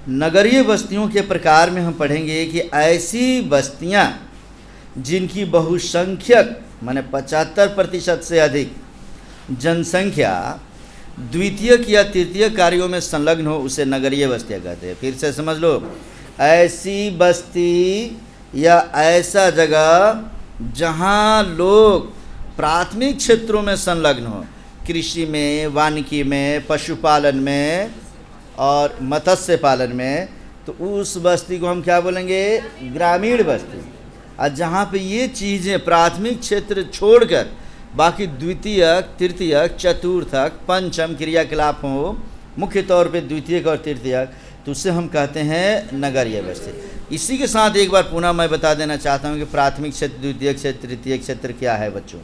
नगरीय बस्तियों के प्रकार में हम पढ़ेंगे कि ऐसी बस्तियां जिनकी बहुसंख्यक माने 75% से अधिक जनसंख्या द्वितीयक या तृतीयक कार्यों में संलग्न हो, उसे नगरीय बस्तियां कहते हैं। फिर से समझ लो, ऐसी बस्ती या ऐसा जगह जहां लोग प्राथमिक क्षेत्रों में संलग्न हो, कृषि में, वानिकी में, पशुपालन में और मत्स्य पालन में, तो उस बस्ती को हम क्या बोलेंगे? ग्रामीण बस्ती। और जहाँ पे ये चीज़ें प्राथमिक क्षेत्र छोड़कर बाकी द्वितीयक, तृतीयक, चतुर्थक, पंचम क्रियाकलाप हो, मुख्य तौर पे द्वितीयक और तृतीयक, तो उससे हम कहते हैं नगरीय बस्ती। इसी के साथ एक बार पुनः मैं बता देना चाहता हूँ कि प्राथमिक क्षेत्र, द्वितीयक क्षेत्र, तृतीयक क्षेत्र क्या है बच्चों।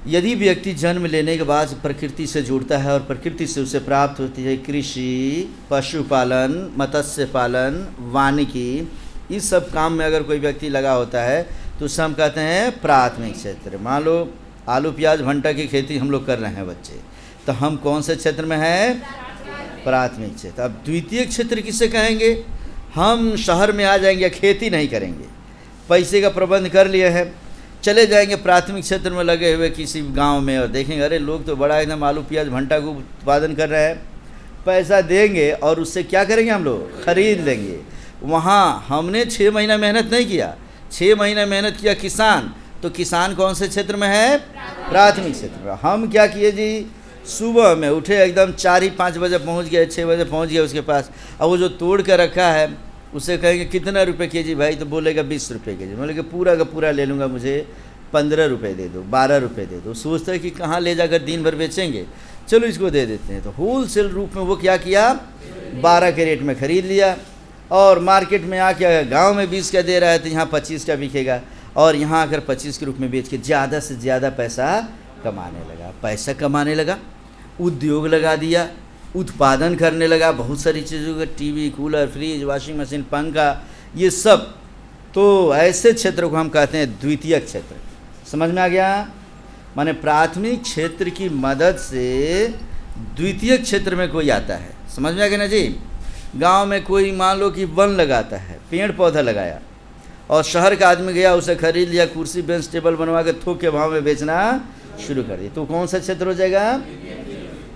यदि व्यक्ति जन्म लेने के बाद प्रकृति से जुड़ता है और प्रकृति से उसे प्राप्त होती है कृषि, पशुपालन, मत्स्य पालन, वानिकी, इस सब काम में अगर कोई व्यक्ति लगा होता है तो उसे हम कहते हैं प्राथमिक क्षेत्र। मान लो आलू प्याज भंटा की खेती हम लोग कर रहे हैं बच्चे, तो हम कौन से क्षेत्र में हैं? प्राथमिक क्षेत्र। अब द्वितीय क्षेत्र किसे कहेंगे? हम शहर में आ जाएंगे, खेती नहीं करेंगे, पैसे का प्रबंध कर लिए हैं, चले जाएंगे प्राथमिक क्षेत्र में लगे हुए किसी गांव में और देखेंगे अरे लोग तो बड़ा एकदम आलू प्याज भंटा को उत्पादन कर रहे हैं, पैसा देंगे और उससे क्या करेंगे? हम लोग खरीद लेंगे। वहाँ हमने 6 महीना मेहनत नहीं किया, 6 महीना मेहनत किया किसान, तो किसान कौन से क्षेत्र में है? प्राथमिक क्षेत्र में। हम क्या किए जी? सुबह में उठे, एकदम 4-5 बजे पहुँच गए, 6 बजे पहुँच गए उसके पास, अब वो जो तोड़ कर रखा है उसे कहेंगे कितना रुपए केजी भाई? तो बोलेगा 20 रुपये केजी। बोले कि पूरा का पूरा ले लूँगा, मुझे 15 रुपये दे दो, 12 रुपये दे दो। सोचता है कि कहाँ ले जाकर दिन भर बेचेंगे, चलो इसको दे देते हैं। तो होल सेल रूप में वो क्या किया? 12 के रेट में ख़रीद लिया और मार्केट में आके गांव में 20 का दे रहा है तो यहाँ 25 का बिकेगा, और यहाँ आकर 25 के रूप में बेच के ज़्यादा से ज़्यादा पैसा कमाने लगा। पैसा कमाने लगा, उद्योग लगा दिया, उत्पादन करने लगा बहुत सारी चीज़ों का, TV, cooler, fridge, washing machine, पंखा, ये सब। तो ऐसे क्षेत्र को हम कहते हैं द्वितीयक क्षेत्र। समझ में आ गया? माने प्राथमिक क्षेत्र की मदद से द्वितीयक क्षेत्र में कोई आता है। समझ में आ गया ना जी? गांव में कोई मान लो कि वन लगाता है, पेड़ पौधा लगाया, और शहर का आदमी गया, उसे खरीद लिया, कुर्सी बेंच टेबल बनवा के थोक के भाव में बेचना शुरू कर दिया, तो कौन सा क्षेत्र हो जाएगा?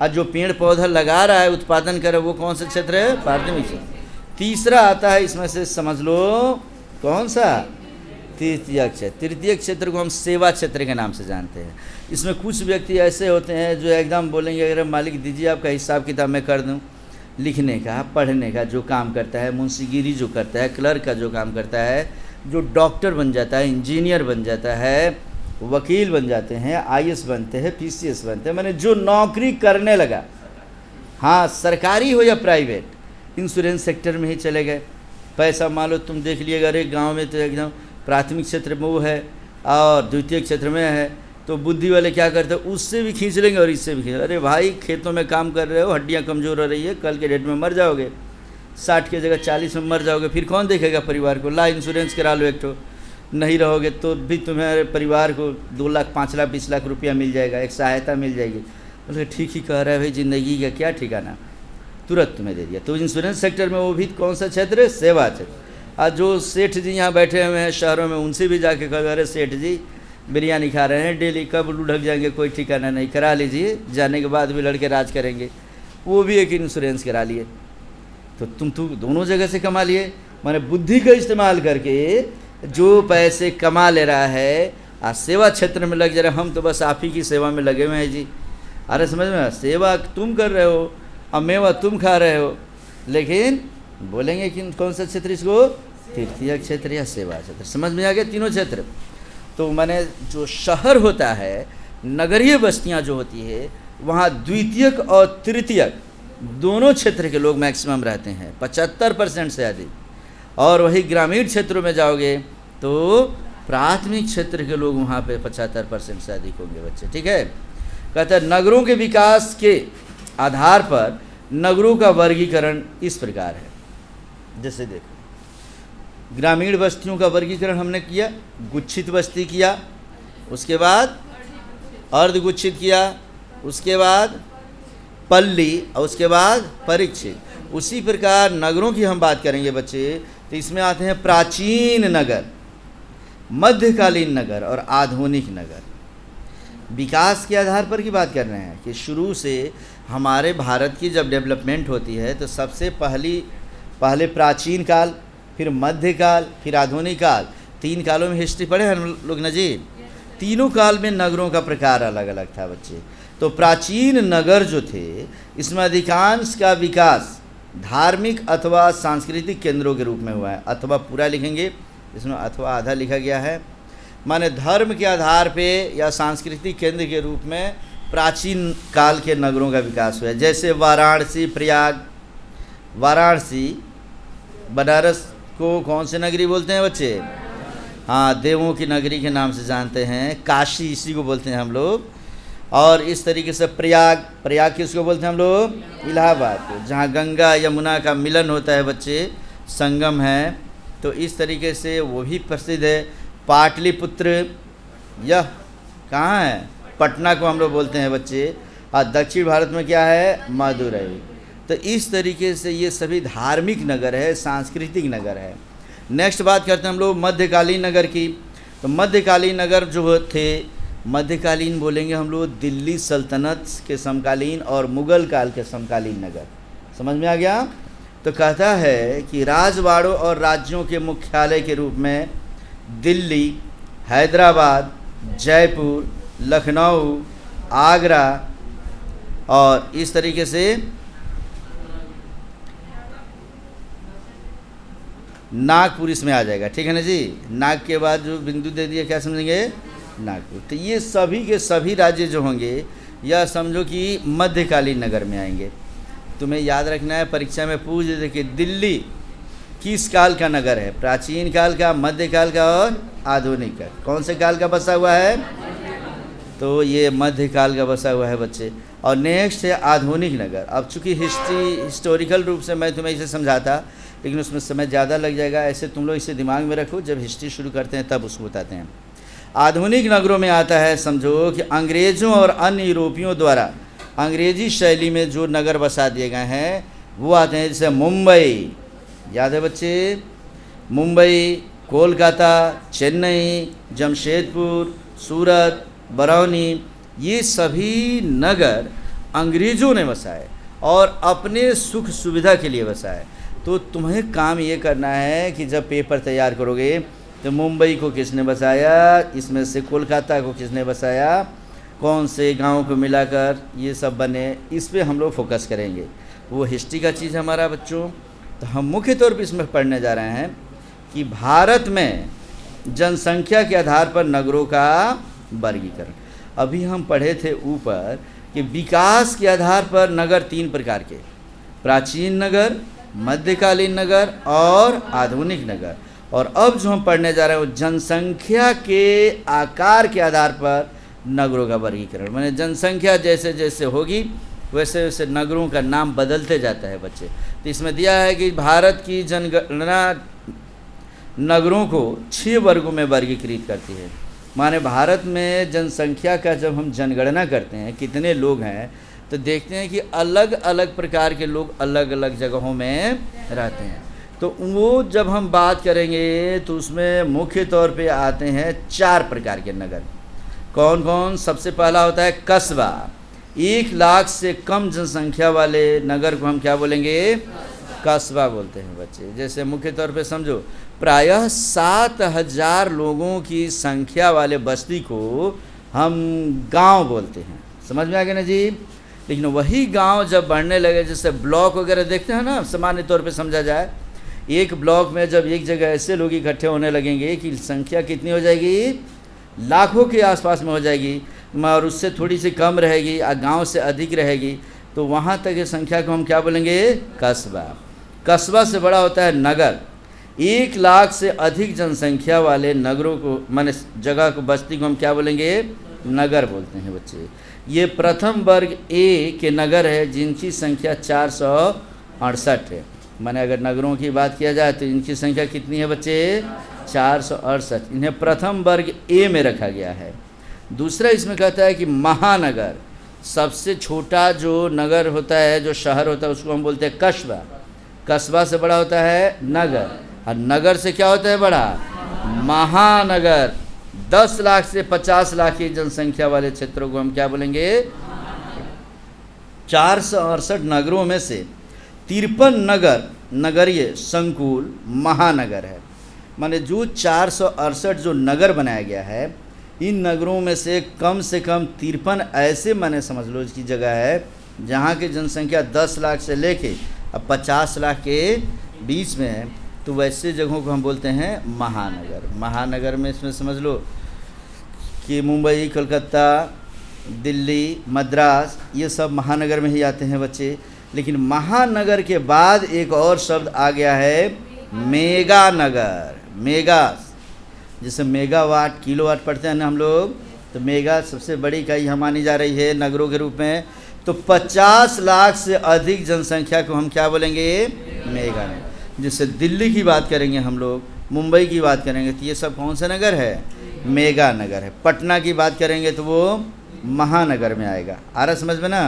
और जो पेड़ पौधा लगा रहा है, उत्पादन कर रहा है, वो कौन सा क्षेत्र है? प्राथमिक क्षेत्र। तीसरा आता है इसमें से, समझ लो कौन सा? तृतीयक क्षेत्र। तृतीयक क्षेत्र को हम सेवा क्षेत्र के नाम से जानते हैं। इसमें कुछ व्यक्ति ऐसे होते हैं जो एकदम बोलेंगे अगर मालिक दीजिए आपका हिसाब किताब मैं कर दूँ, लिखने का, पढ़ने का जो काम करता है, मुंशीगिरी जो करता है, क्लर्क का जो काम करता है, जो डॉक्टर बन जाता है, इंजीनियर बन जाता है, वकील बन जाते हैं, IAS बनते हैं, PCS बनते हैं, मैंने जो नौकरी करने लगा, हाँ सरकारी हो या प्राइवेट, इंश्योरेंस सेक्टर में ही चले गए। पैसा मान लो तुम देख लिएगा, अरे गांव में तो एकदम प्राथमिक क्षेत्र में वो है और द्वितीय क्षेत्र में है, तो बुद्धि वाले क्या करते हैं? उससे भी खींच लेंगे और इससे भी खींच। अरे भाई खेतों में काम कर रहे हो, हड्डियाँ कमज़ोर हो रही है, कल के डेट में मर जाओगे, 60 की जगह 40 में मर जाओगे, फिर कौन देखेगा परिवार को? ला इंश्योरेंस करा लो एक तो, नहीं रहोगे तो भी तुम्हारे परिवार को 2 लाख, 5 लाख, 20 लाख रुपया मिल जाएगा, एक सहायता मिल जाएगी। बोले ठीक ही कह रहा है भाई, ज़िंदगी का क्या ठिकाना, तुरंत तुम्हें दे दिया। तो इंश्योरेंस सेक्टर में वो भी कौन सा क्षेत्र है? सेवा क्षेत्र। और जो सेठ जी यहाँ बैठे हुए हैं शहरों में, उनसे भी जाके कह, अरे सेठ जी बिरयानी खा रहे हैं डेली, कब लुढ़क जाएंगे कोई ठिकाना नहीं, करा लीजिए, जाने के बाद भी लड़के राज करेंगे। वो भी एक इंश्योरेंस करा लिए, तो तुम दोनों जगह से कमा लिए। माने बुद्धि का इस्तेमाल करके जो पैसे कमा ले रहा है, सेवा क्षेत्र में लग जा रहा है। हम तो बस आप ही की सेवा में लगे हुए हैं जी। अरे समझ में? सेवा तुम कर रहे हो, अब मेवा तुम खा रहे हो, लेकिन बोलेंगे कि कौन सा क्षेत्र इसको? तृतीय क्षेत्र या सेवा क्षेत्र। समझ में आ गया? तीनों क्षेत्र। तो माने जो शहर होता है, नगरीय बस्तियां जो होती है, वहाँ द्वितीयक और तृतीयक दोनों क्षेत्र के लोग मैक्सिमम रहते हैं, 75% से अधिक। और वही ग्रामीण क्षेत्रों में जाओगे तो प्राथमिक क्षेत्र के लोग वहाँ पे 75% से अधिक होंगे बच्चे। ठीक है? कहते हैं नगरों के विकास के आधार पर नगरों का वर्गीकरण इस प्रकार है। जैसे देखो, ग्रामीण बस्तियों का वर्गीकरण हमने किया, गुच्छित बस्ती किया, उसके बाद अर्धगुच्छित किया, उसके बाद पल्ली और उसके बाद परीक्षित। उसी प्रकार नगरों की हम बात करेंगे बच्चे, तो इसमें आते हैं प्राचीन नगर, मध्यकालीन नगर और आधुनिक नगर। विकास के आधार पर की बात कर रहे हैं कि शुरू से हमारे भारत की जब डेवलपमेंट होती है तो सबसे पहले प्राचीन काल, फिर मध्यकाल, फिर आधुनिक काल। 3 कालों में हिस्ट्री पढ़े हम लोग ना जी। तीनों काल में नगरों का प्रकार अलग अलग था बच्चे। तो प्राचीन नगर जो थे, इसमें अधिकांश का विकास धार्मिक अथवा सांस्कृतिक केंद्रों के रूप में हुआ है। अथवा पूरा लिखेंगे, इसमें अथवा आधा लिखा गया है, माने धर्म के आधार पे या सांस्कृतिक केंद्र के रूप में प्राचीन काल के नगरों का विकास हुआ है। जैसे वाराणसी, प्रयाग। वाराणसी बनारस को कौन से नगरी बोलते हैं बच्चे? हाँ, देवों की नगरी के नाम से जानते हैं। काशी इसी को बोलते हैं हम लोग। और इस तरीके से प्रयाग किसको बोलते हैं हम लोग? इलाहाबाद को, जहाँ गंगा यमुना का मिलन होता है बच्चे, संगम है। तो इस तरीके से वो भी प्रसिद्ध है। पाटलिपुत्र, यह कहाँ है? पटना को हम लोग बोलते हैं बच्चे। और दक्षिण भारत में क्या है? मदुरई। तो इस तरीके से ये सभी धार्मिक नगर है, सांस्कृतिक नगर है। नेक्स्ट बात करते हैं हम लोग मध्यकालीन नगर की। तो मध्यकालीन नगर जो थे, मध्यकालीन बोलेंगे हम लोग दिल्ली सल्तनत के समकालीन और मुग़ल काल के समकालीन नगर। समझ में आ गया? तो कहता है कि राजवाड़ों और राज्यों के मुख्यालय के रूप में दिल्ली, हैदराबाद, जयपुर, लखनऊ, आगरा और इस तरीके से नागपुर इसमें आ जाएगा। ठीक है ना जी? नाग के बाद जो बिंदु दे दिया, क्या समझेंगे? नागपुर। तो ये सभी के सभी राज्य जो होंगे, यह समझो कि मध्यकालीन नगर में आएंगे। तुम्हें याद रखना है, परीक्षा में पूछ देते कि दिल्ली किस काल का नगर है? प्राचीन काल का, मध्यकाल का और आधुनिक का। कौन से काल का बसा हुआ है? तो ये मध्यकाल का बसा हुआ है बच्चे। और नेक्स्ट है आधुनिक नगर। अब चूँकि हिस्टोरिकल रूप से मैं तुम्हें इसे समझाता, लेकिन उसमें समय ज़्यादा लग जाएगा। ऐसे तुम लोग इसे दिमाग में रखो, जब हिस्ट्री शुरू करते हैं तब उसको बताते हैं। आधुनिक नगरों में आता है, समझो कि अंग्रेज़ों और अन्य यूरोपियों द्वारा अंग्रेजी शैली में जो नगर बसा दिए गए हैं वो आते हैं। जैसे मुंबई, याद है बच्चे? मुंबई, कोलकाता, चेन्नई, जमशेदपुर, सूरत, बरौनी, ये सभी नगर अंग्रेज़ों ने बसाए और अपने सुख सुविधा के लिए बसाए। तो तुम्हें काम ये करना है कि जब पेपर तैयार करोगे तो मुंबई को किसने बसाया, इसमें से कोलकाता को किसने बसाया, कौन से गांव को मिलाकर ये सब बने, इस पे हम लोग फोकस करेंगे। वो हिस्ट्री का चीज़ हमारा बच्चों। तो हम मुख्य तौर पर इसमें पढ़ने जा रहे हैं कि भारत में जनसंख्या के आधार पर नगरों का वर्गीकरण। अभी हम पढ़े थे ऊपर कि विकास के आधार पर नगर 3 प्रकार के, प्राचीन नगर, मध्यकालीन नगर और आधुनिक नगर। और अब जो हम पढ़ने जा रहे हैं वो जनसंख्या के आकार के आधार पर नगरों का वर्गीकरण। माने जनसंख्या जैसे जैसे होगी वैसे वैसे नगरों का नाम बदलते जाता है बच्चे। तो इसमें दिया है कि भारत की जनगणना नगरों को 6 वर्गों में वर्गीकृत करती है। माने भारत में जनसंख्या का जब हम जनगणना करते हैं कितने लोग हैं, तो देखते हैं कि अलग अलग प्रकार के लोग अलग अलग जगहों में रहते हैं। तो वो जब हम बात करेंगे तो उसमें मुख्य तौर पे आते हैं 4 प्रकार के नगर। कौन कौन? सबसे पहला होता है कस्बा। 1 लाख से कम जनसंख्या वाले नगर को हम क्या बोलेंगे? कस्बा बोलते हैं बच्चे। जैसे मुख्य तौर पे समझो, प्रायः 7,000 लोगों की संख्या वाले बस्ती को हम गांव बोलते हैं। समझ में आ गया ना जी? लेकिन वही गांव जब बढ़ने लगे, जैसे ब्लॉक वगैरह देखते हैं ना, सामान्य तौर पे समझा जाए, एक ब्लॉक में जब एक जगह ऐसे लोग इकट्ठे होने लगेंगे कि संख्या कितनी हो जाएगी? लाखों के आसपास में हो जाएगी, और उससे थोड़ी सी कम रहेगी, गांव से अधिक रहेगी, तो वहाँ तक ये संख्या को हम क्या बोलेंगे? कस्बा। कस्बा से बड़ा होता है नगर। 1 लाख से अधिक जनसंख्या वाले नगरों को, माने जगह को, बस्ती को हम क्या बोलेंगे? नगर बोलते हैं बच्चे। ये प्रथम वर्ग ए के नगर है जिनकी संख्या 468 है। माने अगर नगरों की बात किया जाए तो इनकी संख्या कितनी है बच्चे? 468। इन्हें प्रथम वर्ग ए में रखा गया है। दूसरा इसमें कहता है कि महानगर, सबसे छोटा जो नगर होता है, जो शहर होता है, उसको हम बोलते हैं कस्बा। कस्बा से बड़ा होता है नगर, और नगर से क्या होता है बड़ा? महानगर। 10 लाख से 50 लाख की जनसंख्या वाले क्षेत्रों को हम क्या बोलेंगे? 468 नगरों में से 53 नगर नगरीय संकुल महानगर है। माने जो 468 जो नगर बनाया गया है, इन नगरों में से कम 53 ऐसे माने समझ लो इसकी जगह है जहाँ की जनसंख्या 10 लाख से लेके अब 50 लाख के बीच में है। तो वैसे जगहों को हम बोलते हैं महानगर। महानगर में इसमें समझ लो कि मुंबई, कलकत्ता, दिल्ली, मद्रास, ये सब महानगर में ही आते हैं बच्चे। लेकिन महानगर के बाद एक और शब्द आ गया है मेगा नगर। मेगा, जैसे मेगावाट किलोवाट पढ़ते हैं ना हम लोग, तो मेगा सबसे बड़ी इकाई यहाँ मानी जा रही है नगरों के रूप में। तो 50 लाख से अधिक जनसंख्या को हम क्या बोलेंगे? मेगा नगर। जैसे दिल्ली की बात करेंगे हम लोग, मुंबई की बात करेंगे तो ये सब कौन सा नगर है? मेगा नगर है। पटना की बात करेंगे तो वो महानगर में आएगा। आ रहा समझ में ना?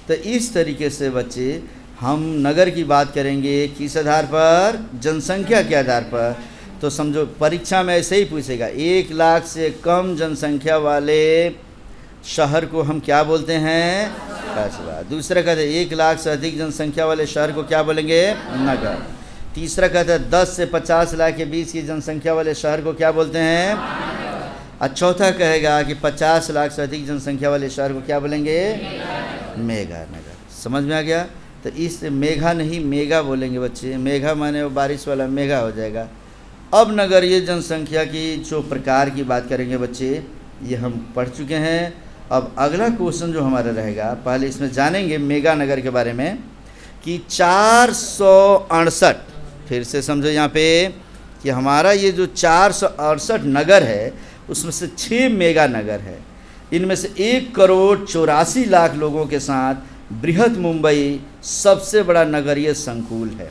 तो इस तरीके से बच्चे हम नगर की बात करेंगे किस आधार पर? जनसंख्या के आधार पर। तो समझो परीक्षा में ऐसे ही पूछेगा, 1 लाख से कम जनसंख्या वाले शहर को हम क्या बोलते हैं? कस्बा। दूसरा कहते हैं 1 लाख से अधिक जनसंख्या वाले शहर को क्या बोलेंगे? नगर। तीसरा कहते हैं 10 से 50 लाख के बीच की जनसंख्या वाले शहर को क्या बोलते हैं? और चौथा कहेगा कि 50 लाख से अधिक जनसंख्या वाले शहर को क्या बोलेंगे? मेगा नगर। समझ में आ गया? तो इस मेघा नहीं मेगा बोलेंगे बच्चे। मेघा माने वो बारिश वाला मेघा हो जाएगा। अब नगरीय जनसंख्या की जो प्रकार की बात करेंगे बच्चे, ये हम पढ़ चुके हैं। अब अगला क्वेश्चन जो हमारा रहेगा, पहले इसमें जानेंगे मेगा नगर के बारे में कि 468, फिर से समझो यहाँ पे कि हमारा ये जो 468 नगर है उसमें से 6 मेगा नगर है। इनमें से 1,84,00,000 लोगों के साथ बृहत मुंबई सबसे बड़ा नगरीय संकुल है।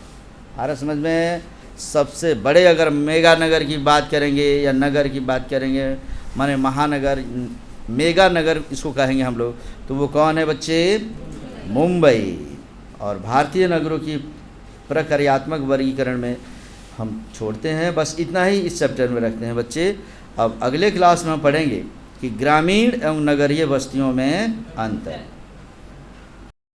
आ रहा समझ में? सबसे बड़े अगर मेगा नगर की बात करेंगे या नगर की बात करेंगे, माने महानगर, मेगा नगर इसको कहेंगे हम लोग, तो वो कौन है बच्चे? मुंबई। और भारतीय नगरों की प्रक्रियात्मक वर्गीकरण में हम छोड़ते हैं। बस इतना ही इस चैप्टर में रखते हैं बच्चे। अब अगले क्लास में हम पढ़ेंगे कि ग्रामीण एवं नगरीय बस्तियों में अंतर।